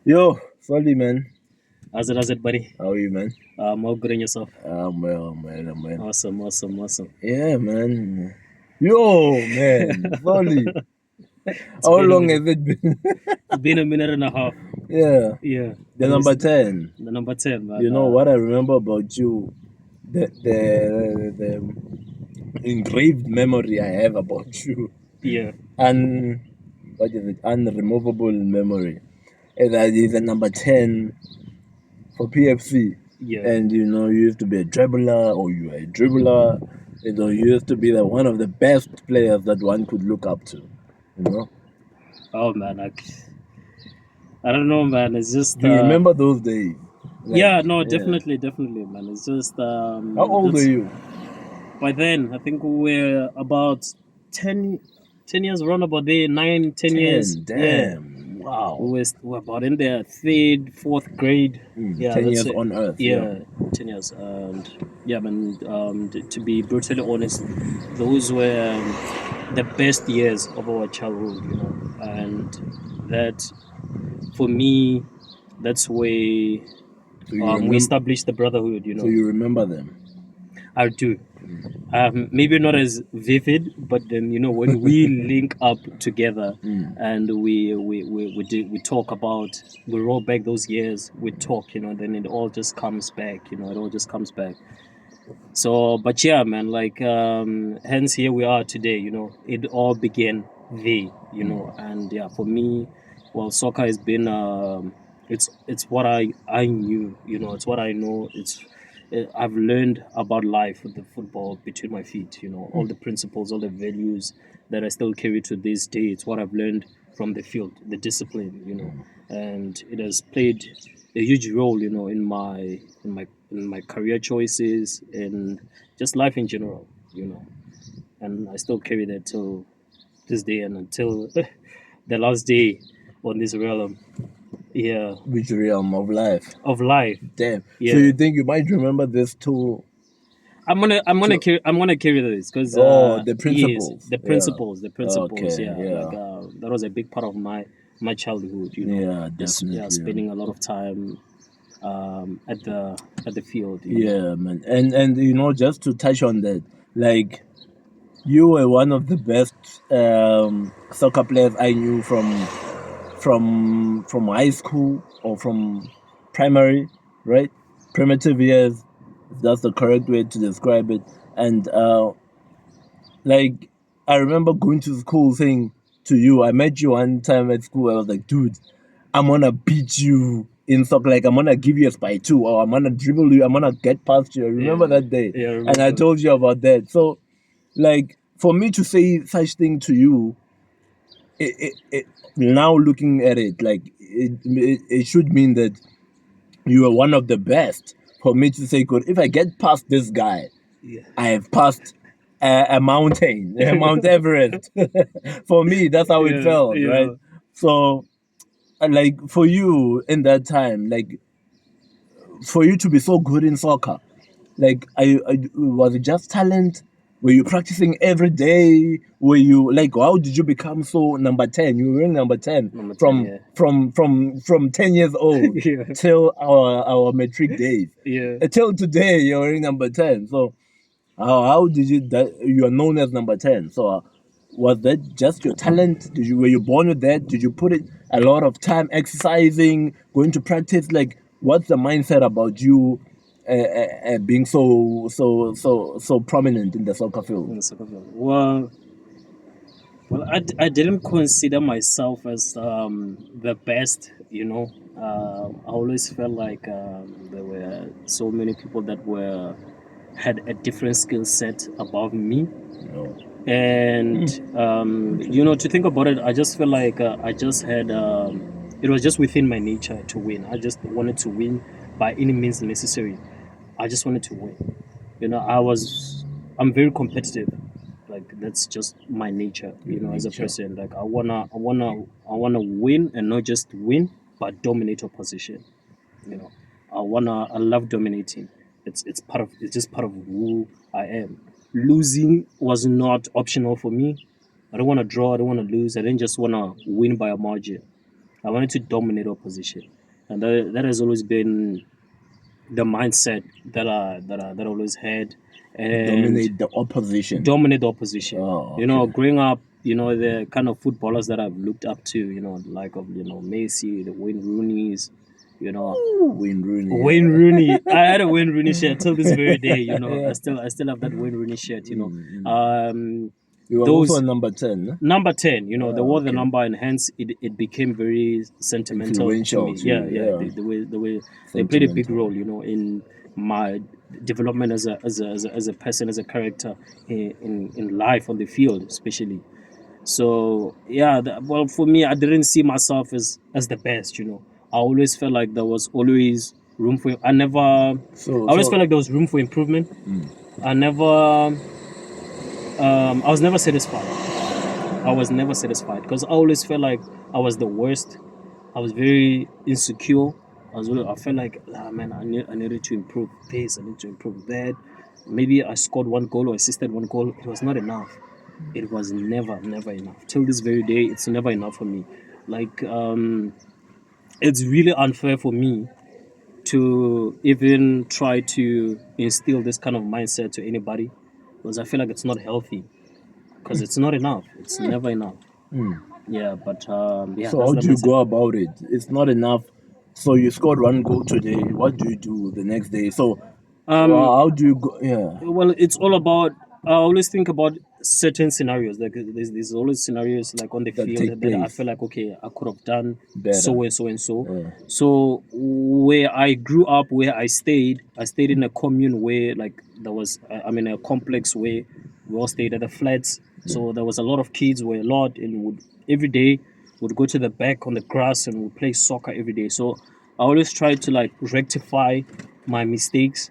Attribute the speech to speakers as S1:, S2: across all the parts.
S1: Yo, sorry man.
S2: How's it, buddy?
S1: How are you, man?
S2: All good in yourself.
S1: I'm well.
S2: Awesome.
S1: Yeah, man. Yo, man. Sorry.
S2: It's
S1: How
S2: been a
S1: long
S2: minute.
S1: has it been?
S2: It's been a minute and a half.
S1: Yeah.
S2: Yeah,
S1: The
S2: but
S1: number 10.
S2: the number 10, man.
S1: You know what I remember about you? The engraved memory I have about you.
S2: Yeah,
S1: Un what is it? Unremovable memory. And that is the number 10 for PFC.
S2: yeah.
S1: And you used to be a dribbler, or you were a dribbler. You used to be one of the best players that one could look up to. You know,
S2: Oh man, I don't know, man. It's just
S1: do you remember those days? Like,
S2: yeah, no,
S1: yeah.
S2: definitely, man. It's just
S1: How old are
S2: that's
S1: you?
S2: by then. I think we're about 10, 10 years, around about there, 9, 10 years.
S1: 10.
S2: Yeah,
S1: Damn. Wow.
S2: we're about in there, third, fourth grade. Yeah,
S1: 10
S2: that's
S1: years
S2: it.
S1: on Earth. Yeah.
S2: Yeah, 10 years. And yeah, man. To be brutally honest, those were the best years of our childhood, and that for me, that's where
S1: So you
S2: we
S1: remember.
S2: established the brotherhood.
S1: So you remember them.
S2: I do. Maybe not as vivid, but then when we link up together and we talk about, we roll back those years, we talk, then it all just comes back, it all just comes back. So, but yeah, man, like hence here we are today. It all began there, and yeah, for me, well, soccer has been it's what I knew, it's what I know. I've learned about life with the football between my feet, all the principles, all the values that I still carry to this day. It's what I've learned from the field, the discipline, and it has played a huge role, in my career choices and just life in general, and I still carry that till this day and until the last day on this realm, yeah,
S1: Which realm of life?
S2: of life.
S1: Damn. So
S2: Yeah,
S1: you think you might remember this too?
S2: I'm gonna carry this because
S1: Oh, the
S2: yes,
S1: principles.
S2: the
S1: Yeah.
S2: principles,
S1: Okay.
S2: yeah, like
S1: Yeah.
S2: that was a big part of my childhood,
S1: Yeah.
S2: just yeah,
S1: Definitely.
S2: spending a lot of time at the field,
S1: Yeah, man. And just to touch on that, like you were one of the best soccer players I knew from high school or from primary, right? Primitive years, if that's the correct way to describe it. And like I remember going to school saying to you, I met you one time at school. I was like, dude, I'm gonna beat you in soccer. Like I'm gonna give you a spy two, or I'm gonna dribble you. I'm gonna get past you. I remember
S2: yeah,
S1: that day,
S2: yeah. I
S1: and I
S2: remember.
S1: told you about that. So, like for me to say such thing to you, now looking at it, like it should mean that you are one of the best. For me to say, good, if I get past this guy,
S2: Yeah.
S1: I have passed a mountain, Mount Everest. For me, that's how it
S2: Yeah,
S1: felt, right?
S2: yeah.
S1: So, like for you in that time, like for you to be so good in soccer, like was it just talent? Were you practicing every day? Were you like how did you become so number 10? You were in number 10
S2: Number 10,
S1: from
S2: yeah.
S1: from 10 years old
S2: Yeah,
S1: till our matric days.
S2: yeah.
S1: Till today you're in number 10. So how did you are known as number 10? So was that just your talent? Were you born with that? Did you put it a lot of time exercising, going to practice? Like, what's the mindset about you being so prominent in the soccer field?
S2: In the soccer field. Well, I didn't consider myself as the best, I always felt like there were so many people that had a different skill set above me.
S1: No.
S2: And to think about it, I just feel like I just had it was just within my nature to win. I just wanted to win by any means necessary. I just wanted to win. I'm very competitive. Like that's just my nature,
S1: Your
S2: as a
S1: nature.
S2: person. Like I wanna win, and not just win, but dominate opposition. You know, I love dominating. It's just part of who I am. Losing was not optional for me. I don't want to draw. I don't want to lose. I didn't just want to win by a margin. I wanted to dominate opposition, and that has always been the mindset that I always had, and
S1: Dominate the opposition.
S2: dominate the opposition.
S1: Oh,
S2: You know,
S1: okay.
S2: growing up, the kind of footballers that I've looked up to, like of Messi, the Wayne Rooney's, you know,
S1: Ooh, Wayne Rooney. yeah.
S2: Wayne Rooney. I had a Wayne Rooney shirt till this very day.
S1: Yeah.
S2: I still have that Wayne Rooney shirt.
S1: You were
S2: Those
S1: also number 10. Huh?
S2: number 10. They wore the
S1: okay.
S2: number, and hence it became very sentimental to
S1: Influential
S2: me.
S1: to
S2: Yeah,
S1: you,
S2: yeah.
S1: yeah.
S2: The way they played a big
S1: Sentimental.
S2: role, in my development as a person, as a character in life on the field, especially. So yeah, well, for me, I didn't see myself as the best. I always felt like there was always room for.
S1: So,
S2: I always felt like there was room for improvement. I never. I was never satisfied. I was never satisfied because I always felt like I was the worst. I was very insecure. I felt like, man, I needed to improve this. I need to improve that. Maybe I scored one goal or assisted one goal. It was not enough. It was never enough. Till this very day, it's never enough for me. Like, it's really unfair for me to even try to instill this kind of mindset to anybody, because I feel like it's not healthy, because it's not enough. It's never enough. Yeah, but yeah.
S1: so
S2: That's
S1: how
S2: the
S1: do you
S2: mindset.
S1: go about it? It's not enough. So you scored one goal today. What do you do the next day? So how do you go? Yeah.
S2: Well, it's all about. I always think about certain scenarios. Like there's always scenarios like on the
S1: That
S2: field
S1: take
S2: that I
S1: place.
S2: feel like, okay, I could have done
S1: Better.
S2: so and so and so.
S1: Yeah.
S2: So where I grew up, where I stayed in a commune where like there was, a complex where we all stayed at the flats. So there was a lot of kids, were a lot, and would every day would go to the back on the grass and would play soccer every day. So I always try to like rectify my mistakes,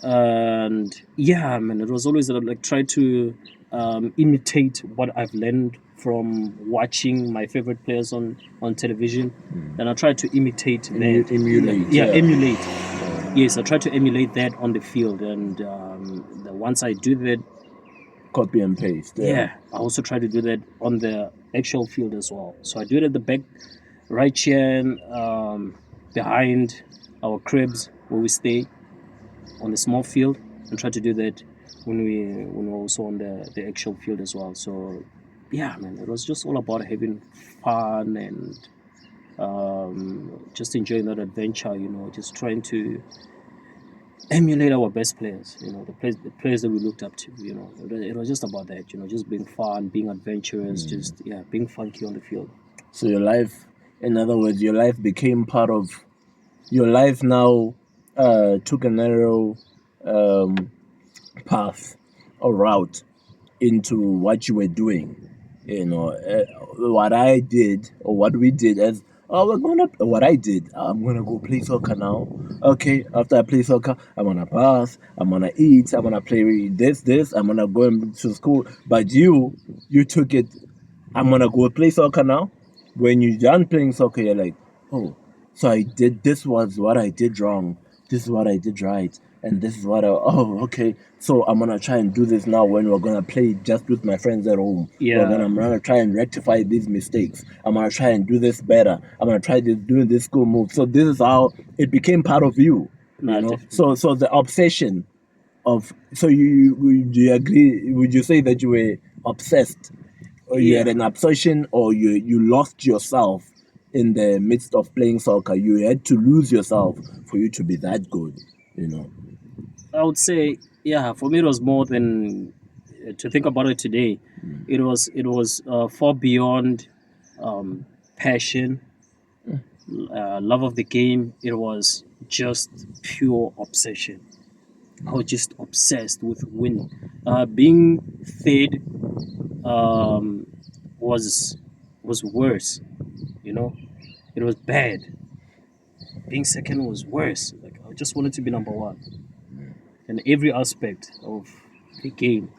S2: and yeah, man, it was always like try to imitate what I've learned from watching my favorite players on television, and I try to imitate that.
S1: Emulate.
S2: Yeah, emulate. Yes, I try to emulate that on the field, and once I do that,
S1: Copy and paste.
S2: yeah, I also try to do that on the actual field as well. So I do it at the back, right here, behind our cribs where we stay on the small field, and try to do that when we're also on the actual field as well. So yeah, man, it was just all about having fun and just enjoying that adventure. Just trying to emulate our best players. The players that we looked up to. It was just about that. Just being fun, being adventurous, just being funky on the field.
S1: So your life, in other words, your life became part of your life now. Took a narrow path or route into what you were doing. What I did or what we did as what I did, I'm gonna go play soccer now. Okay, after I play soccer, I'm gonna pass, I'm gonna eat, I'm gonna play this, I'm gonna go to school. But you took it, I'm gonna go play soccer now. When you're done playing soccer, you're like, oh, so this was what I did wrong, this is what I did right, and this is okay, so I'm gonna try and do this now when we're gonna play just with my friends at home.
S2: Yeah.
S1: I'm gonna try and rectify these mistakes. I'm gonna try and do this better. I'm gonna try doing this school move. So this is how it became part of you.
S2: Nah,
S1: You know.
S2: definitely.
S1: So the obsession of do you agree? Would you say that you were obsessed, or you had
S2: Yeah.
S1: an obsession, or you lost yourself in the midst of playing soccer? You had to lose yourself for you to be that good.
S2: I would say, yeah, for me it was more than, to think about it today. It was far beyond passion, love of the game. It was just pure obsession. I was just obsessed with winning. Being third um, was worse. It was bad. Being second was worse. Like, I just wanted to be number one in every aspect of the game.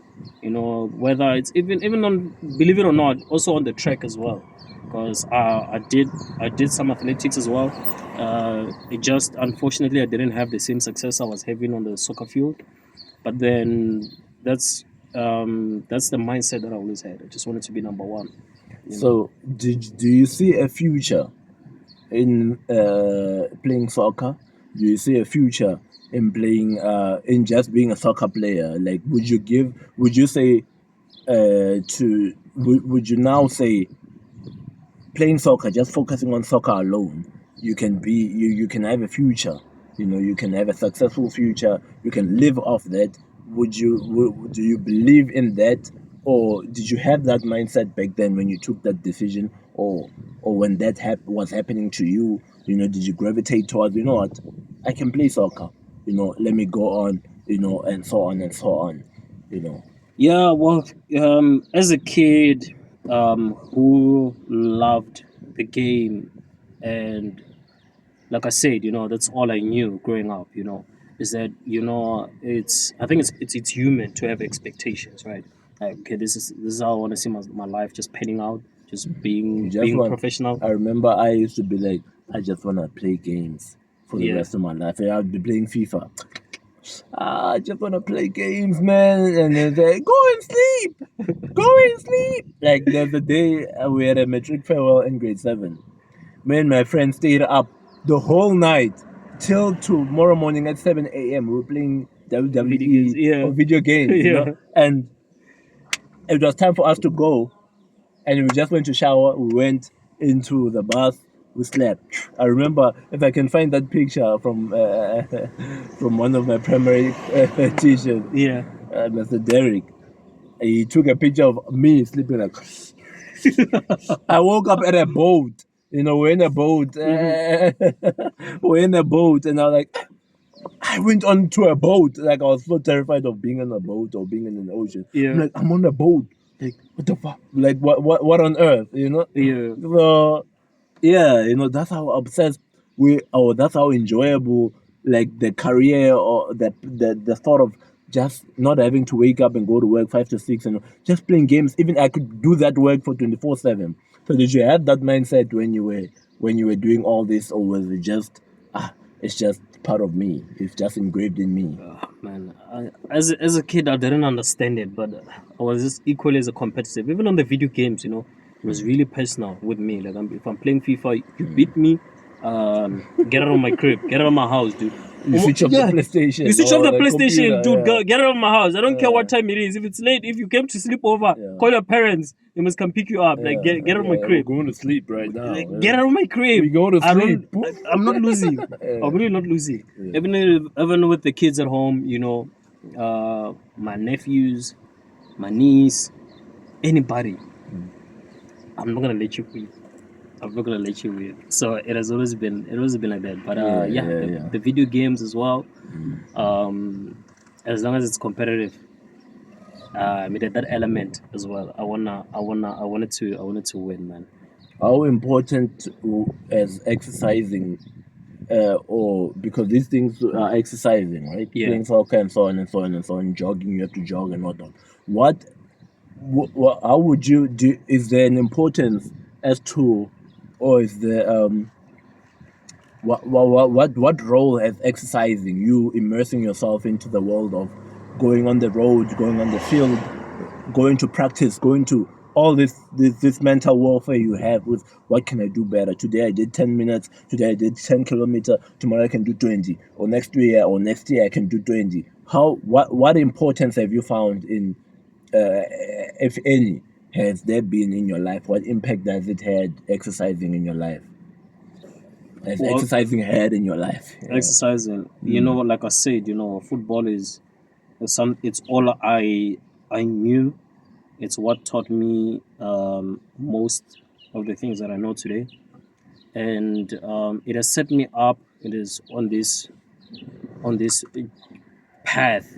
S2: Whether it's even on, believe it or not, also on the track as well, because I did some athletics as well. It just, unfortunately, I didn't have the same success I was having on the soccer field. But then that's the mindset that I always had. I just wanted to be number one.
S1: So do you see a future in playing soccer? Do you see a future in playing in just being a soccer player? Like, would you say would you now say playing soccer, just focusing on soccer alone, you can have a future. You know, you can have a successful future. You can live off that. Do you believe in that, or did you have that mindset back then when you took that decision, or when that was happening to you? You know, did you gravitate towards, you know what, I can play soccer. You know, let me go on. You know, and so on and so on. You know.
S2: Yeah, well, as a kid who loved the game, and like I said, that's all I knew growing up. Is that it's I think it's human to have expectations, right? Like, okay, this is how I want to see my life just panning out, just
S1: You
S2: being
S1: just
S2: being
S1: want.
S2: professional.
S1: I remember I used to be like, I just want to play games for the
S2: Yeah,
S1: rest of my life. And I'd be playing FIFA. I just want to play games, man. And then say, go and sleep. Go and sleep. Like there's a day we had a matric farewell in grade 7. Me and my friend stayed up the whole night till tomorrow morning at 7 a.m. We were playing
S2: video games.
S1: WWE
S2: Yeah,
S1: or video games, you
S2: yeah.
S1: know. And it was time for us to go, and we just went to shower. We went into the bath. We slept. I remember, if I can find that picture from from one of my primary teachers,
S2: Yeah.
S1: Mr. Derek. He took a picture of me sleeping like. I woke up at a boat. You know, we're in a boat. We're in a boat, and I was like, I went onto a boat. Like, I was so terrified of being on a boat or being in an ocean.
S2: Yeah.
S1: I'm like, I'm on a boat. Like, what the fuck? Like, what on earth? You know?
S2: Yeah.
S1: So, yeah, you know, that's how obsessed that's how enjoyable, like, the career, or the thought of just not having to wake up and go to work 5 to 6 and just playing games. Even I could do that work for 24/7. So did you have that mindset when you were doing all this, or was it just it's just part of me, it's just engraved in me?
S2: Man, as a kid, I didn't understand it, but I was just equally as a competitive. Even on the video games, it was really personal with me. Like, if I'm playing FIFA, you beat me, get out of my crib, get out of my house, dude.
S1: You switch off
S2: Yeah,
S1: the PlayStation
S2: you switch off
S1: or
S2: the
S1: the
S2: PlayStation,
S1: computer.
S2: dude.
S1: Yeah.
S2: Get out of my house. I don't care what
S1: Yeah.
S2: time it is. If it's late, if you came to sleep over,
S1: Yeah.
S2: call your parents. They must come pick you up. Like,
S1: Yeah,
S2: get out of my
S1: yeah, we're
S2: crib.
S1: going to sleep right now.
S2: Like,
S1: Yeah.
S2: get out of my crib.
S1: We go to
S2: I
S1: sleep.
S2: I'm not losing.
S1: Yeah.
S2: I'm really not losing.
S1: Yeah.
S2: Even with the kids at home, my nephews, my niece, anybody, I'm not gonna let you win. I'm not gonna let you win. So it has always been like that. But
S1: Yeah.
S2: the video games as well.
S1: Mm.
S2: As long as it's competitive, I mean that element as well. I wanted to win, man.
S1: How important as exercising, or because these things are exercising, right?
S2: Yeah.
S1: Playing soccer and so on and so on and so on, jogging, you have to jog and whatnot. What how would you do? Is there an importance as to, or is there what role has exercising, you immersing yourself into the world of going on the road, going on the field, going to practice, going to all this mental warfare you have with, what can I do better? Today I did 10 minutes, today I did 10 kilometer, tomorrow I can do 20, or next year I can do 20. What importance have you found in, if any, has there been in your life? What impact does it had exercising in your life? Has
S2: Well,
S1: exercising had in your life? Yeah.
S2: exercising, like I said, football is it's all I knew. It's what taught me most of the things that I know today, and it has set me up. It is on this path,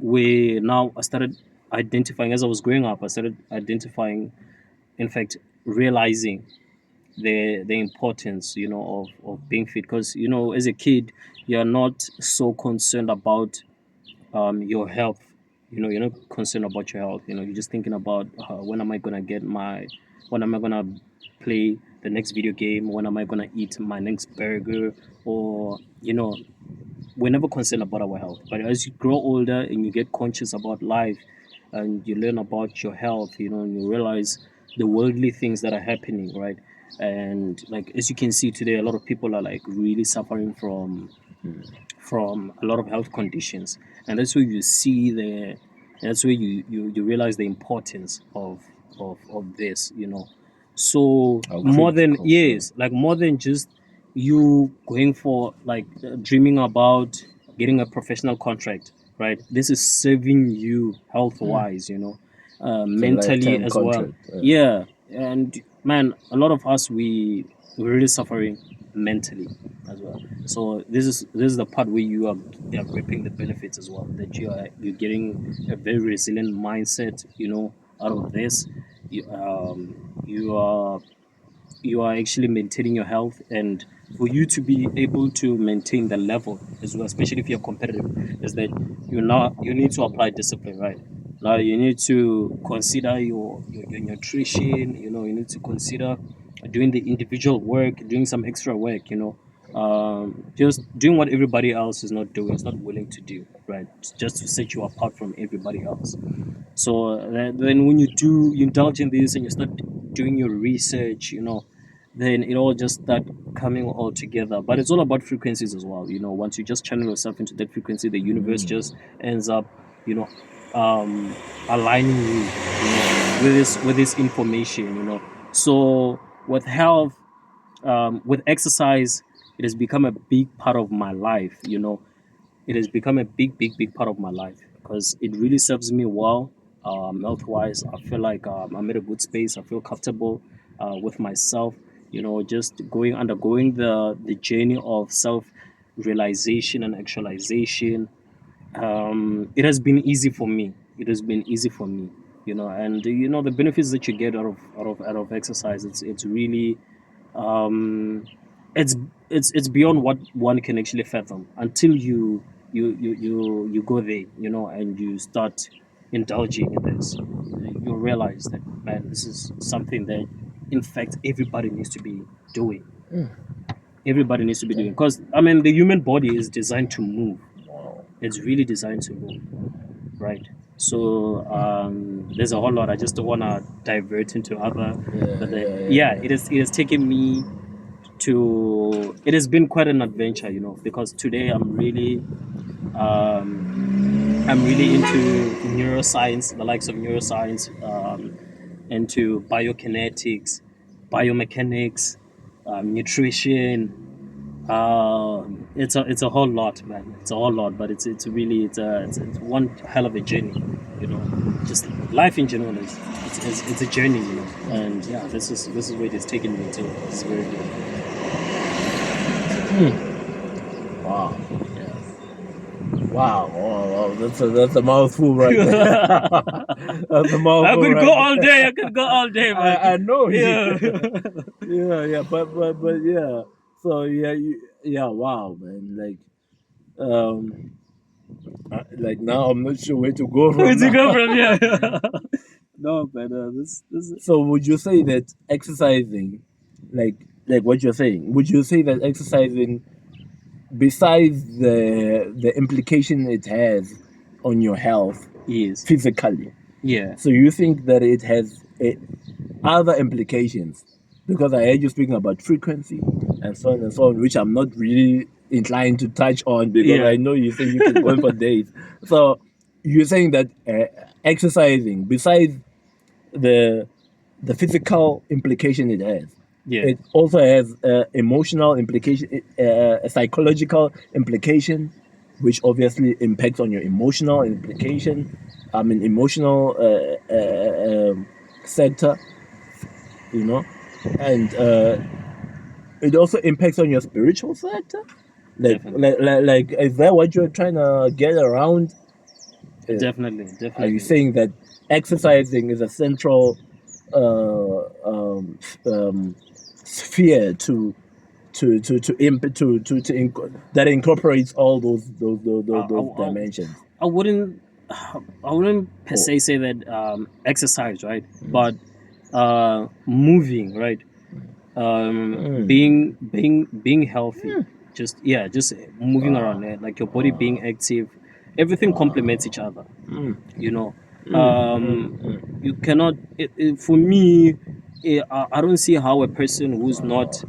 S2: where now I started identifying, as I was growing up. I started identifying, in fact, realizing the importance, of being fit. Because as a kid, you're not so concerned about your health. You're not concerned about your health. You're just thinking about when am I gonna when am I gonna play the next video game, when am I gonna eat my next burger, or we're never concerned about our health. But as you grow older and you get conscious about life, and you learn about your health, and you realize the worldly things that are happening, right? And like as you can see today, a lot of people are like really suffering from a lot of health conditions, and that's where you see the that's where you realize the importance of this, you know. So
S1: How
S2: more than
S1: critical,
S2: yes, like more than just you going for like dreaming about getting a professional contract, right? This is serving you health wise, you know,
S1: It's a
S2: mentally
S1: lifetime
S2: as well.
S1: contract.
S2: Yeah, and man, a lot of us we're really suffering mentally as well. So this is the part where you are reaping the benefits as well. That you're getting a very resilient mindset, you know, out of this. You are actually maintaining your health, and for you to be able to maintain the level as well, especially if you're competitive, is that you need to apply discipline, right? Now you need to consider your nutrition, you know, you need to consider doing the individual work, doing some extra work, you know, just doing what everybody else is not doing, is not willing to do, right? Just to set you apart from everybody else. So then when you indulge in this and you start doing your research, you know, then it all just start coming all together. But it's all about frequencies as well. You know, once you just channel yourself into that frequency, the universe just ends up, you know, aligning you know, with this information, you know. So with health, with exercise, it has become a big part of my life, you know. It has become a big part of my life because it really serves me well. Health wise, I feel like I'm in a good space. I feel comfortable with myself, you know, just undergoing the journey of self realization and actualization. It has been easy for me. It has been easy for me, you know. And you know the benefits that you get out of exercise, it's really um it's it's beyond what one can actually fathom until you go there, you know, and you start indulging in this. You realize that, man, this is something that in fact everybody needs to be doing. Everybody needs to be doing, because I mean the human body is designed to move.
S1: Wow.
S2: It's really designed to move, right? So there's a whole lot. I just don't want to divert into other, but
S1: Yeah.
S2: it has taken me to. It has been quite an adventure, you know, because today I'm really into neuroscience, the likes of neuroscience, into biokinetics, biomechanics, nutrition. It's a whole lot, man. It's a whole lot, but it's really it's one hell of a journey, you know. Just life in general it's a journey, you know. And yeah, this is where it is taking me to. It's very good.
S1: Wow.
S2: Yeah.
S1: Wow. Wow. That's a mouthful right there. That's a
S2: I
S1: mouthful
S2: could
S1: right
S2: go
S1: there.
S2: all day. I could go all day, man.
S1: I know.
S2: Yeah.
S1: Yeah. But yeah. So yeah. Yeah. Wow, man. Like now I'm not sure where to go
S2: Where'd
S1: from
S2: you go
S1: now.
S2: from here? No, but this
S1: So would you say that exercising, like what you're saying, would you say that exercising, besides the implication it has on your health
S2: is
S1: physically,
S2: yeah.
S1: so you think that it has other implications? Because I heard you speaking about frequency and so on, which I'm not really inclined to touch on because
S2: Yeah.
S1: I know you say you can go on for days. So you're saying that exercising, besides the the physical implication it has,
S2: Yeah.
S1: it also has emotional implication, a psychological implication, which obviously impacts on your emotional implication. I mean, emotional sector, you know, and it also impacts on your spiritual sector.
S2: Definitely.
S1: Is that what you're trying to get around?
S2: Definitely.
S1: Are you
S2: Definitely.
S1: saying that exercising is a central uh, um, um, sphere that incorporates all those
S2: I,
S1: dimensions?
S2: I wouldn't I wouldn't per
S1: Oh,
S2: se say that exercise, right? But moving, right? Being healthy, just moving around, like your body being active, everything complements each other, you know.
S1: mm, mm, mm.
S2: You cannot for me, I don't see how a person who's not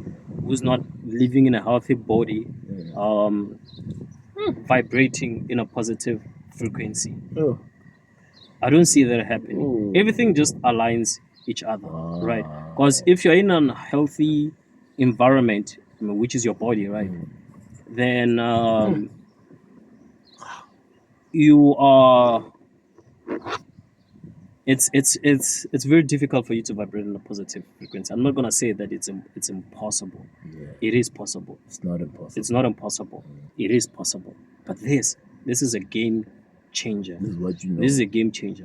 S2: living in a healthy body, um, vibrating in a positive frequency.
S1: Oh.
S2: I don't see that happening.
S1: Oh.
S2: Everything just aligns each other, right?
S1: Wow.
S2: Because if you're in a healthy environment, I mean, which is your body, right, then you are. It's very difficult for you to vibrate in a positive frequency. I'm not gonna say that it's impossible.
S1: Yeah.
S2: It is possible.
S1: It's not impossible.
S2: It's not impossible. It is possible. But this is a game changer.
S1: This is what you know.
S2: This is a game changer.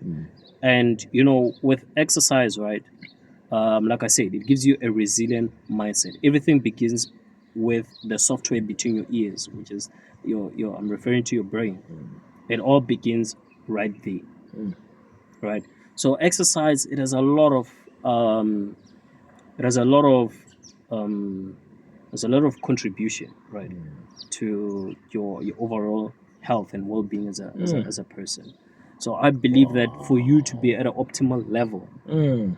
S2: And with exercise, right? Like I said, it gives you a resilient mindset. Everything begins with the software between your ears, which is your I'm referring to your brain. It all begins right there. Right. So exercise, it has a lot of there's a lot of contribution, right, to your overall health and well-being as a person. So I believe that for you to be at an optimal level,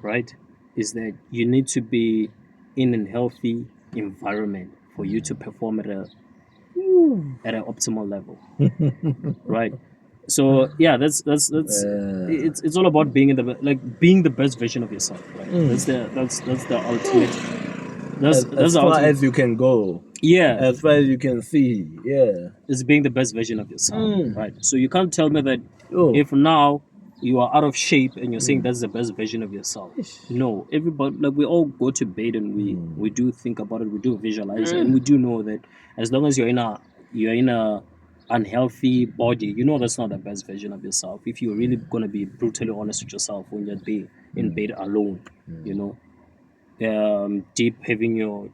S2: right, is that you need to be in a healthy environment for you to perform at an optimal level, right? So yeah, that's it's all about being being the best version of yourself, right? That's the ultimate. That's
S1: as
S2: the
S1: far
S2: ultimate.
S1: as you can go.
S2: Yeah,
S1: As far as you can see. Yeah.
S2: it's being the best version of yourself, right? So you can't tell me that
S1: Oh.
S2: if now you are out of shape and you're saying that's the best version of yourself. No, everybody, like, we all go to bed and we do think about it, we do visualize it, and we do know that as long as you're in a unhealthy body, that's not the best version of yourself. If you're really gonna be brutally honest with yourself when you're there in bed alone, deep having your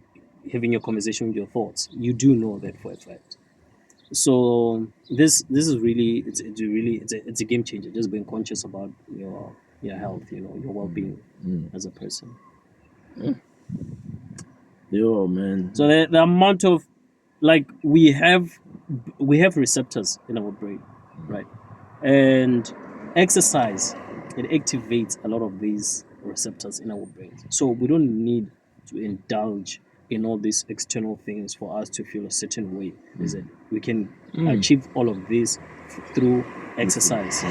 S2: conversation with your thoughts, you do know that for a fact. So this is really it's a game changer. Just being conscious about your health, your well-being as a person.
S1: Yo, man.
S2: So the amount of, like, we have receptors in our brain, right? And exercise, it activates a lot of these receptors in our brains. So we don't need to indulge in all these external things for us to feel a certain way. Is it? We can achieve all of this through exercise.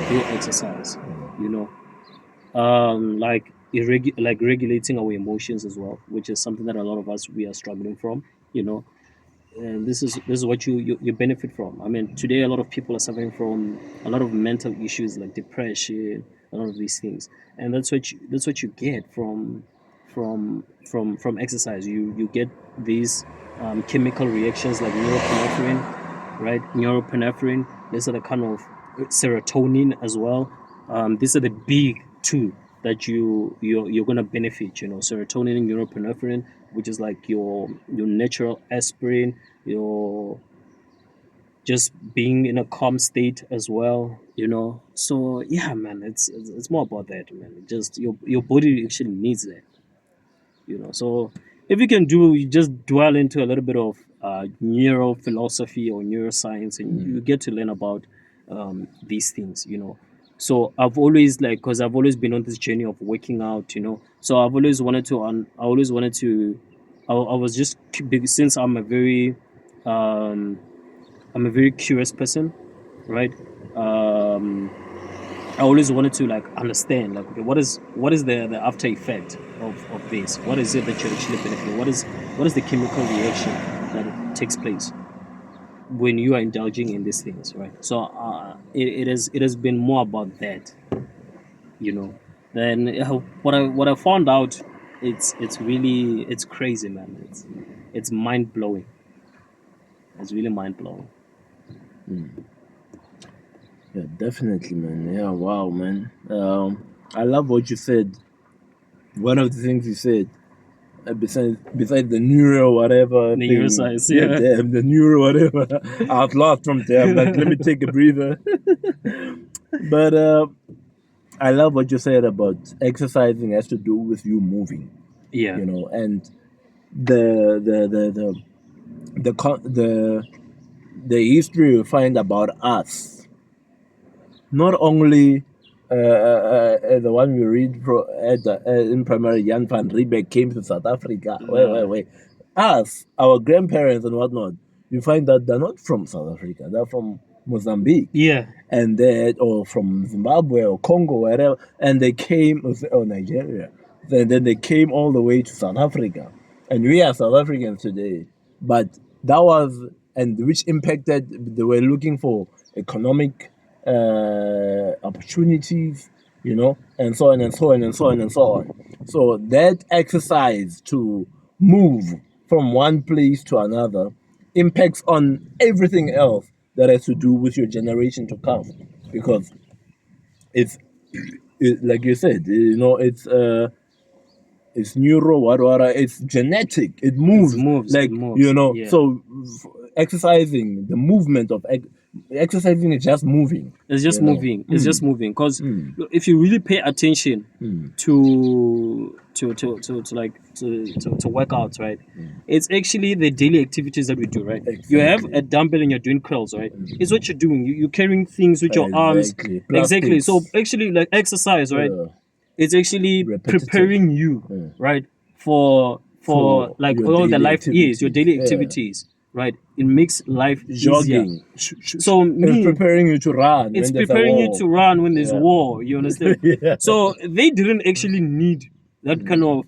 S2: Like regulating our emotions as well, which is something that a lot of us, we are struggling from. And this is what you benefit from. I mean, today a lot of people are suffering from a lot of mental issues like depression, a lot of these things, and that's what you get from exercise. You get these chemical reactions like norepinephrine, right? Norepinephrine. These are the kind of serotonin as well. These are the big two that you're gonna benefit. Serotonin and norepinephrine, which is like your natural aspirin, your just being in a calm state as well. So yeah, man, it's more about that, man. Just your body actually needs that. So if you can you just dwell into a little bit of neuro philosophy or neuroscience, and you get to learn about these things. So I've always, because I've always been on this journey of working out. So I've always wanted to I was just since I'm a very curious person, right? I always wanted to understand, okay, what is the after effect of this? What is it that you're actually benefiting? What is the chemical reaction that takes place when you are indulging in these things, right? So it has been more about that, Then what I found out, it's crazy, man. It's mind blowing. It's really mind blowing.
S1: Yeah, definitely, man. Yeah, wow, man. I love what you said. One of the things you said, besides the neuro whatever
S2: The
S1: thing,
S2: neuroscience, yeah.
S1: damn, the neuro whatever. I was lost from there. I'm like, let me take a breather. But I love what you said about exercising has to do with you moving.
S2: Yeah.
S1: And the history you find about us, not only the one we read in primary, Jan van Riebeck came to South Africa. Wait. Us, our grandparents and whatnot, you find that they're not from South Africa. They're from Mozambique.
S2: Yeah.
S1: And or from Zimbabwe or Congo, wherever. And they came, or Nigeria. Then they came all the way to South Africa. And we are South Africans today. But that was, and which impacted, they were looking for economic opportunities, and so on and so on and so on and so on. So that exercise to move from one place to another impacts on everything else that has to do with your generation to come, because it's like you said, it's neuro, it's genetic. It moves,
S2: it moves, yeah.
S1: So exercising, the movement of exercising is just moving.
S2: It's just moving. It's just moving. Because if you really pay attention to workouts, right? It's actually the daily activities that we do, right?
S1: Exactly.
S2: You have a dumbbell and you're doing curls, right? It's what you're doing. You're carrying things with your arms. Exactly. So actually, like exercise, right? It's actually preparing you, right, for like all the life your daily activities. Right, it makes life
S1: jogging
S2: easier. So
S1: it's preparing you to run.
S2: It's preparing you to run when there's war. You understand?
S1: Yeah.
S2: So they didn't actually need that kind of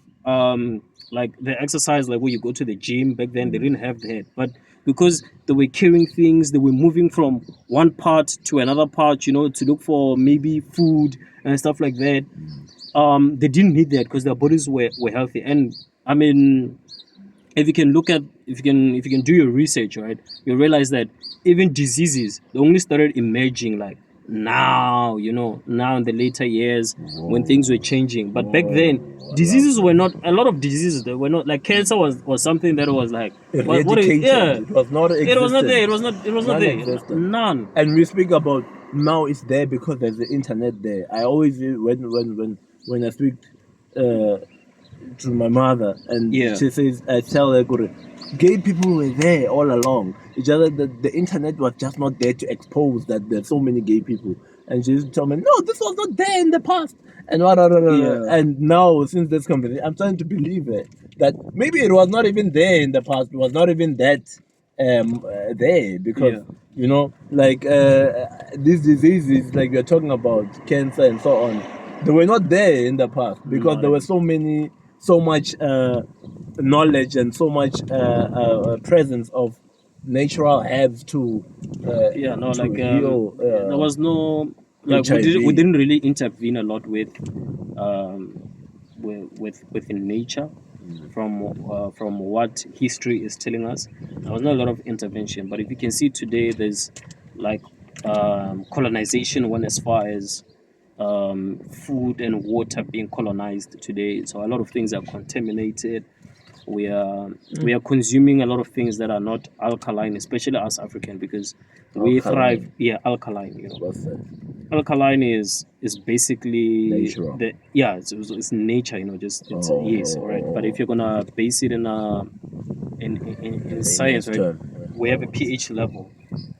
S2: like the exercise, like where you go to the gym. Back then, they didn't have that, but because they were carrying things, they were moving from one part to another part, to look for maybe food and stuff like that. They didn't need that because their bodies were healthy. And I mean, if you can do your research, right, you realize that even diseases, they only started emerging like now in the later years when things were changing. But back then, diseases were not, a lot of diseases, they were not, like cancer was something that was like
S1: it was not
S2: there. It was not there. None.
S1: And we speak about now it's there because there's the internet there. I always, when I speak to my mother, and she says, I tell her, gay people were there all along. It's just that the internet was just not there to expose that there's so many gay people. And she used to tell me, no, this was not there in the past. And and now, since this conversation, I'm starting to believe it, that maybe it was not even there in the past. It was not even that there, because like these diseases, like you're talking about cancer and so on, they were not there in the past because there were so much knowledge and so much presence of natural herbs to heal.
S2: There was no, like, we didn't really intervene a lot with nature. From what history is telling us, there was not a lot of intervention. But if you can see today, there's like colonization went as far as food and water being colonized today. So a lot of things are contaminated. We are consuming a lot of things that are not alkaline, especially us African, because we thrive. Yeah, alkaline. Alkaline is basically
S1: natural.
S2: It's nature. Yes, all right. But if you're gonna base it in science, right? We have a pH level,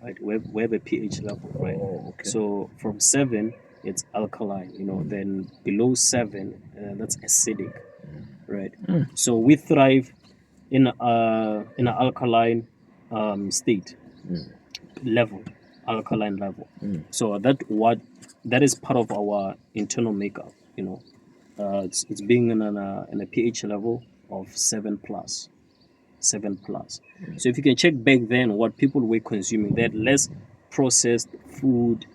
S2: right? We have a pH level, right?
S1: Okay.
S2: So from 7, it's alkaline. Then below 7, that's acidic, right? So we thrive in an alkaline state level, alkaline level. So that is part of our internal makeup. It's being in a pH level of 7+. 7+. So if you can check back then what people were consuming, they had less processed food.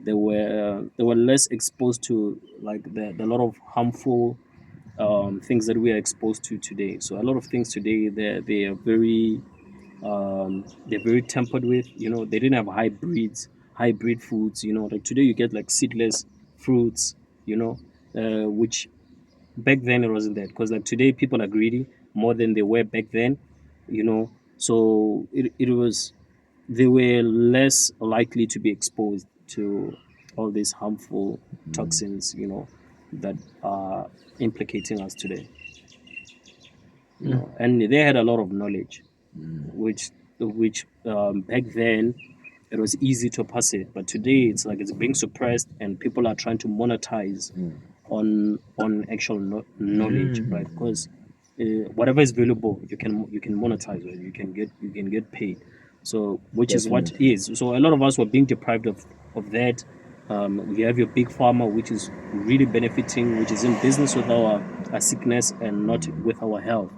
S2: They were less exposed to like the lot of harmful things that we are exposed to today. So a lot of things today, they are very they're very tempered with. They didn't have hybrid foods. Like today you get like seedless fruits. Which back then it wasn't that, because like today people are greedy more than they were back then. So it was, they were less likely to be exposed to all these harmful toxins, that are implicating us today. And they had a lot of knowledge, which back then it was easy to pass it. But today it's like it's being suppressed, and people are trying to monetize on actual knowledge, right? Because whatever is valuable, you can monetize it. You can get paid. So which is what
S1: Definitely.
S2: is. So a lot of us were being deprived of that. You have your big pharma, which is really benefiting, which is in business with our sickness and not with our health.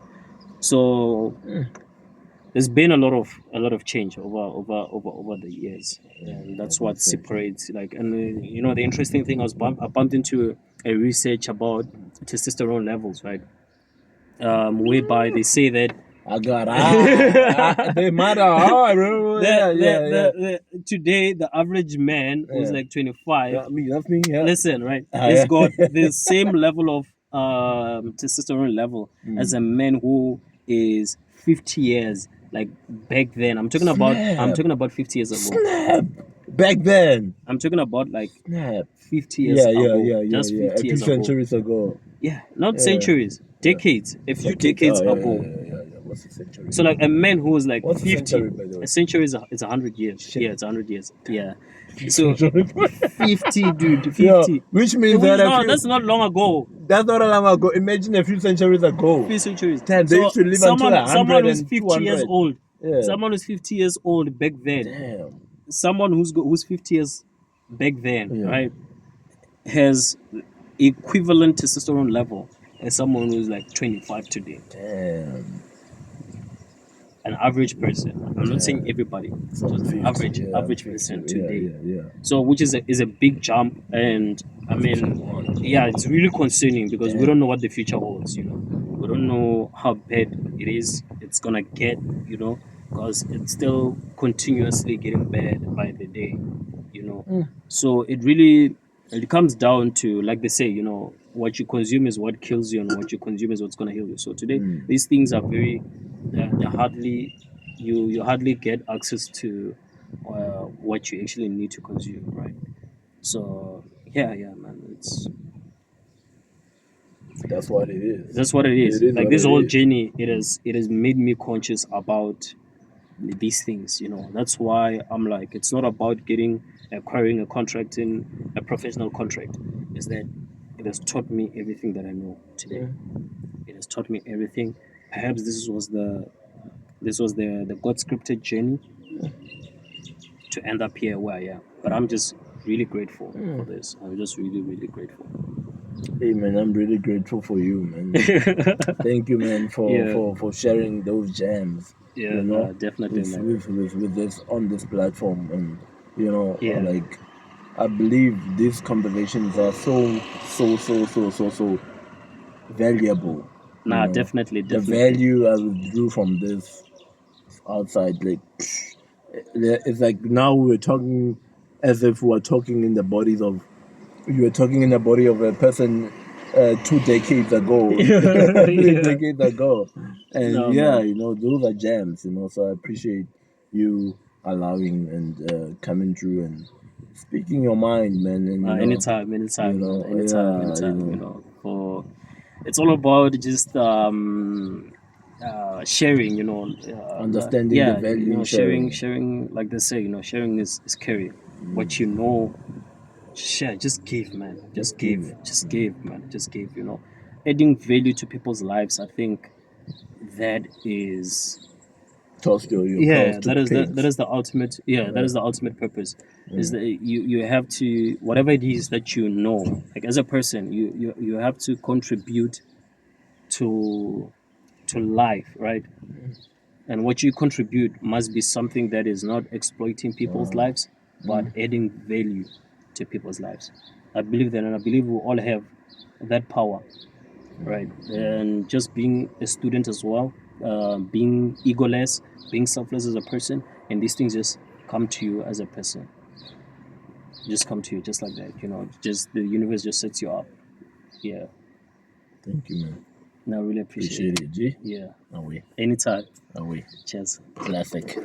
S2: So there's been a lot of change over the years, and that's what separates. Like, and you know, the interesting thing, I bumped into a research about testosterone levels, right? Whereby they say that
S1: I got they matter. I remember.
S2: today the average man who's
S1: Yeah.
S2: like 25,
S1: That's me. Yeah.
S2: listen, right,
S1: Ah,
S2: has
S1: yeah.
S2: got the same level of testosterone level as a man who is 50 years, like back then. I'm talking about 50 years ago.
S1: Snap. Back then.
S2: I'm talking about like
S1: Snap.
S2: 50 years ago.
S1: Yeah.
S2: Just 50
S1: A few
S2: years ago.
S1: centuries ago.
S2: Yeah, not
S1: Yeah.
S2: centuries, decades. A few decades ago.
S1: Yeah. What's a century?
S2: So like a man who was like
S1: What's a
S2: 50,
S1: century, by the way?
S2: a century is it's 100 years.
S1: Shit.
S2: Yeah, it's 100 years. Yeah. So
S1: Century.
S2: 50, dude, 50.
S1: Yeah, which means that a
S2: No,
S1: few,
S2: that's not long ago.
S1: that's not long ago. Imagine a few centuries ago.
S2: Few centuries.
S1: Damn, they used to live until 100
S2: someone who's
S1: and
S2: 50 years
S1: 200.
S2: old.
S1: Yeah.
S2: Someone who's 50 years old back then.
S1: Damn.
S2: Someone who's 50 years back then,
S1: Yeah.
S2: right, has equivalent testosterone level as someone who's like 25 today.
S1: Damn.
S2: An average person. I'm not saying everybody.
S1: So
S2: Just
S1: 50,
S2: average
S1: yeah,
S2: average
S1: 50,
S2: person
S1: yeah,
S2: today.
S1: Yeah.
S2: So which is a big jump, and I mean, yeah, it's really concerning because we don't know what the future holds. You know, we don't know how bad it is. It's gonna get. You know, because it's still continuously getting bad by the day. You know, so it comes down to, like they say, you know, what you consume is what kills you, and what you consume is what's gonna heal you. So today, these things are very they're hardly you hardly get access to what you actually need to consume, right? So yeah, man,
S1: That's what it is.
S2: that's what it is.
S1: It is
S2: Like
S1: what
S2: this
S1: it
S2: whole
S1: is.
S2: journey, it has made me conscious about these things. You know, that's why I'm like, it's not about acquiring a contract in a professional contract. Is that it has taught me everything that I know today. It has taught me everything. Perhaps this was the God scripted journey to end up here where I am. But I'm just really grateful for this. I'm just really, really grateful.
S1: Hey man, I'm really grateful for you, man. Thank you, man, for sharing those gems.
S2: Yeah,
S1: you know,
S2: definitely, man.
S1: with this on this platform, and you know,
S2: Yeah.
S1: like I believe these conversations are so valuable.
S2: Nah,
S1: you know.
S2: definitely.
S1: The value I withdrew from this outside, like it's like now we're talking as if we're talking in the bodies of you were talking in the body of a person 2 decades ago, 3 decades ago, and
S2: No,
S1: yeah,
S2: man.
S1: you know, those are gems, you know. So I appreciate you allowing and coming through and speaking your mind, man. And you know,
S2: Anytime,
S1: you know,
S2: man. Anytime,
S1: yeah,
S2: you know. For it's all about just sharing, you know.
S1: understanding the value
S2: you know,
S1: in sharing.
S2: sharing, like they say, you know, sharing is caring. What you know, share. Just give, man. Just give, man. Just give. You know, adding value to people's lives. I think that is
S1: Toss your
S2: yeah,
S1: pearls to pigs.
S2: that is the ultimate. Yeah, that is the ultimate purpose. Is that you have to, whatever it is that you know, like as a person, you have to contribute to life, right? And what you contribute must be something that is not exploiting people's lives, but adding value to people's lives. I believe that, and I believe we all have that power, right? And just being a student as well, being egoless, being selfless as a person, and these things just come to you as a person. Just come to you just like that, you know. Just the universe just sets you up. Yeah.
S1: Thank you, man.
S2: No, I really appreciate
S1: Appreciate it, G.
S2: Yeah.
S1: Away.
S2: Anytime.
S1: Away.
S2: Cheers.
S1: Classic.